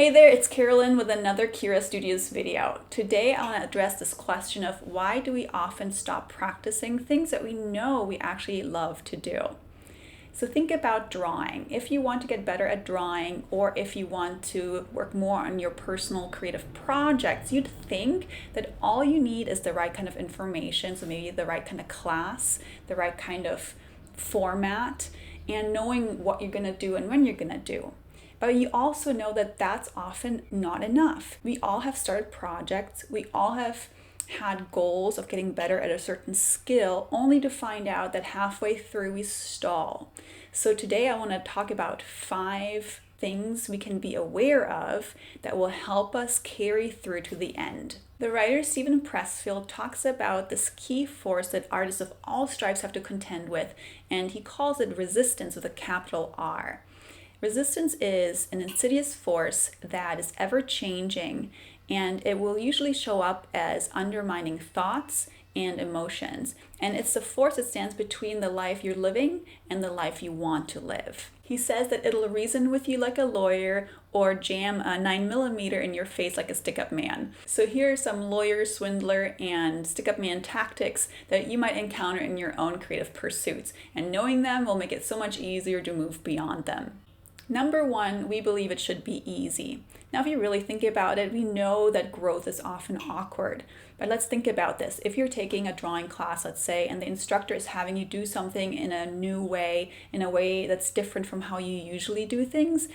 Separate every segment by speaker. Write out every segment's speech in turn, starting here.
Speaker 1: Hey there, it's Carolyn with another Kira Studios video. Today I want to address this question of why do we often stop practicing things that we know we actually love to do. So think about drawing. If you want to get better at drawing, or if you want to work more on your personal creative projects, you'd think that all you need is the right kind of information, so maybe the right kind of class, the right kind of format, and knowing what you're going to do and when you're going to do. But you also know that that's often not enough. We all have started projects. We all have had goals of getting better at a certain skill, only to find out that halfway through we stall. So today I want to talk about 5 things we can be aware of that will help us carry through to the end. The writer Steven Pressfield talks about this key force that artists of all stripes have to contend with, and he calls it resistance with a capital R. Resistance is an insidious force that is ever changing, and it will usually show up as undermining thoughts and emotions. And it's the force that stands between the life you're living and the life you want to live. He says that it'll reason with you like a lawyer or jam a 9mm in your face like a stick-up man. So here are some lawyer, swindler, and stick-up man tactics that you might encounter in your own creative pursuits. And knowing them will make it so much easier to move beyond them. Number 1, we believe it should be easy. Now, if you really think about it, we know that growth is often awkward. But let's think about this. If you're taking a drawing class, let's say, and the instructor is having you do something in a new way, in a way that's different from how you usually do things,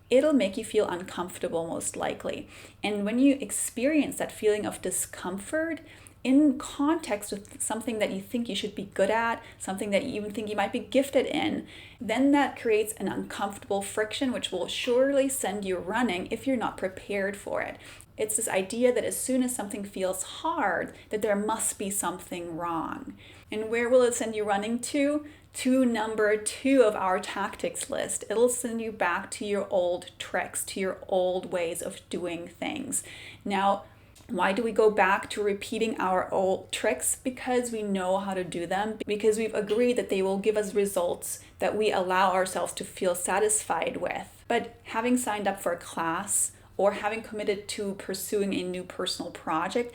Speaker 1: it'll make you feel uncomfortable most likely. And when you experience that feeling of discomfort, in context with something that you think you should be good at, something that you even think you might be gifted in, then that creates an uncomfortable friction which will surely send you running if you're not prepared for it. It's this idea that as soon as something feels hard, that there must be something wrong. And where will it send you running to? To number 2 of our tactics list. It'll send you back to your old tricks, to your old ways of doing things. Now, why do we go back to repeating our old tricks? Because we know how to do them, because we've agreed that they will give us results that we allow ourselves to feel satisfied with. But having signed up for a class or having committed to pursuing a new personal project,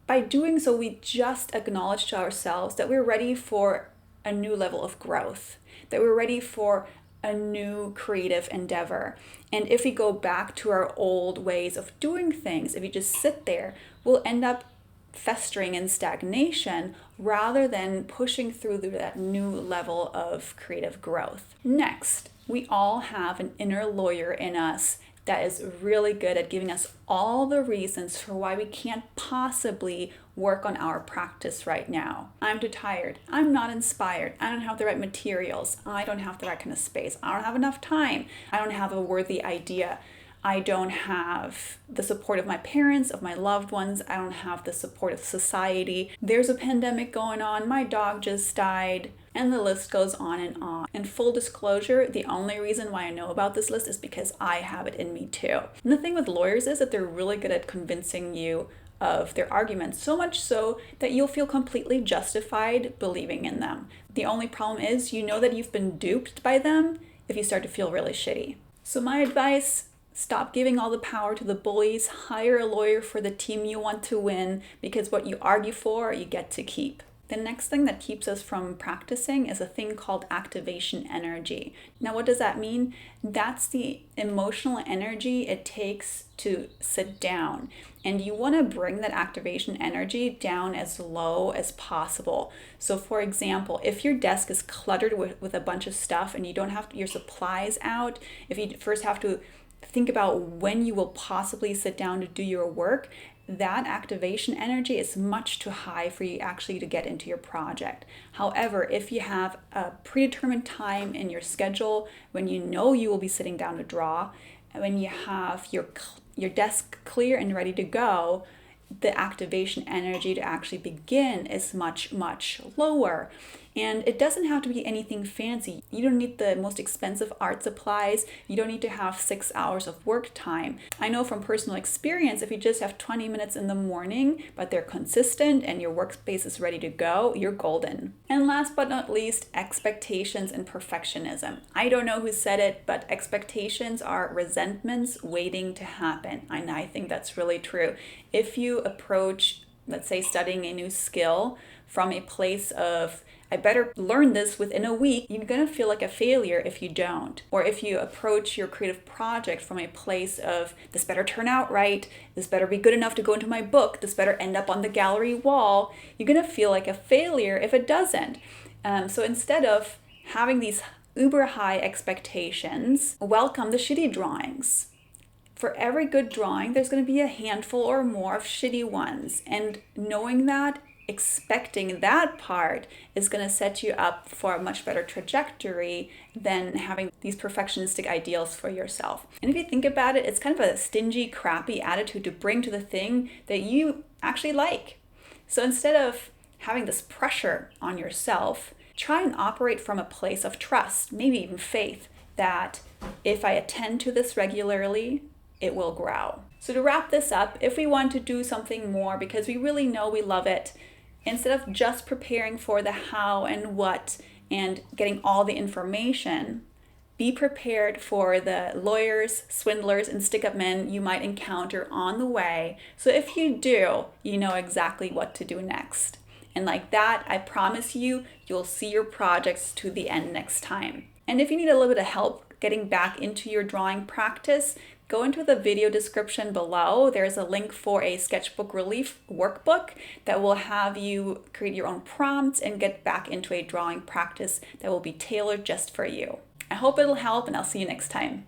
Speaker 1: by doing so, we just acknowledge to ourselves that we're ready for a new level of growth, that we're ready for a new creative endeavor. And if we go back to our old ways of doing things, if you just sit there, we'll end up festering in stagnation rather than pushing through that new level of creative growth. Next, we all have an inner lawyer in us that is really good at giving us all the reasons for why we can't possibly work on our practice right now. I'm too tired. I'm not inspired. I don't have the right materials. I don't have the right kind of space. I don't have enough time. I don't have a worthy idea. I don't have the support of my parents, of my loved ones. I don't have the support of society. There's a pandemic going on. My dog just died. And the list goes on and on. And full disclosure, the only reason why I know about this list is because I have it in me too. And the thing with lawyers is that they're really good at convincing you of their arguments, so much so that you'll feel completely justified believing in them. The only problem is you know that you've been duped by them if you start to feel really shitty. So my advice, stop giving all the power to the bullies. Hire a lawyer for the team you want to win, because what you argue for, you get to keep. The next thing that keeps us from practicing is a thing called activation energy. Now, what does that mean? That's the emotional energy it takes to sit down. And you want to bring that activation energy down as low as possible. So for example, if your desk is cluttered with a bunch of stuff and you don't have your supplies out, if you first have to think about when you will possibly sit down to do your work, that activation energy is much too high for you actually to get into your project. However, if you have a predetermined time in your schedule when you know you will be sitting down to draw, when you have your desk clear and ready to go, the activation energy to actually begin is much, much lower. And it doesn't have to be anything fancy. You don't need the most expensive art supplies. You don't need to have 6 hours of work time. I know from personal experience, if you just have 20 minutes in the morning, but they're consistent and your workspace is ready to go, you're golden. And last but not least, expectations and perfectionism. I don't know who said it, but expectations are resentments waiting to happen. And I think that's really true. If you approach, let's say, studying a new skill from a place of, I better learn this within a week, you're going to feel like a failure if you don't. Or if you approach your creative project from a place of, this better turn out right, this better be good enough to go into my book, this better end up on the gallery wall, you're going to feel like a failure if it doesn't. So instead of having these uber high expectations, welcome the shitty drawings. For every good drawing, there's going to be a handful or more of shitty ones. And knowing that, expecting that part is going to set you up for a much better trajectory than having these perfectionistic ideals for yourself. And if you think about it, it's kind of a stingy, crappy attitude to bring to the thing that you actually like. So instead of having this pressure on yourself, try and operate from a place of trust, maybe even faith, that if I attend to this regularly, it will grow. So to wrap this up, if we want to do something more because we really know we love it, instead of just preparing for the how and what and getting all the information, be prepared for the lawyers, swindlers, and stick-up men you might encounter on the way. So if you do, you know exactly what to do next. And like that, I promise you, you'll see your projects to the end next time. And if you need a little bit of help getting back into your drawing practice, go into the video description below. There's a link for a sketchbook relief workbook that will have you create your own prompts and get back into a drawing practice that will be tailored just for you. I hope it'll help, and I'll see you next time.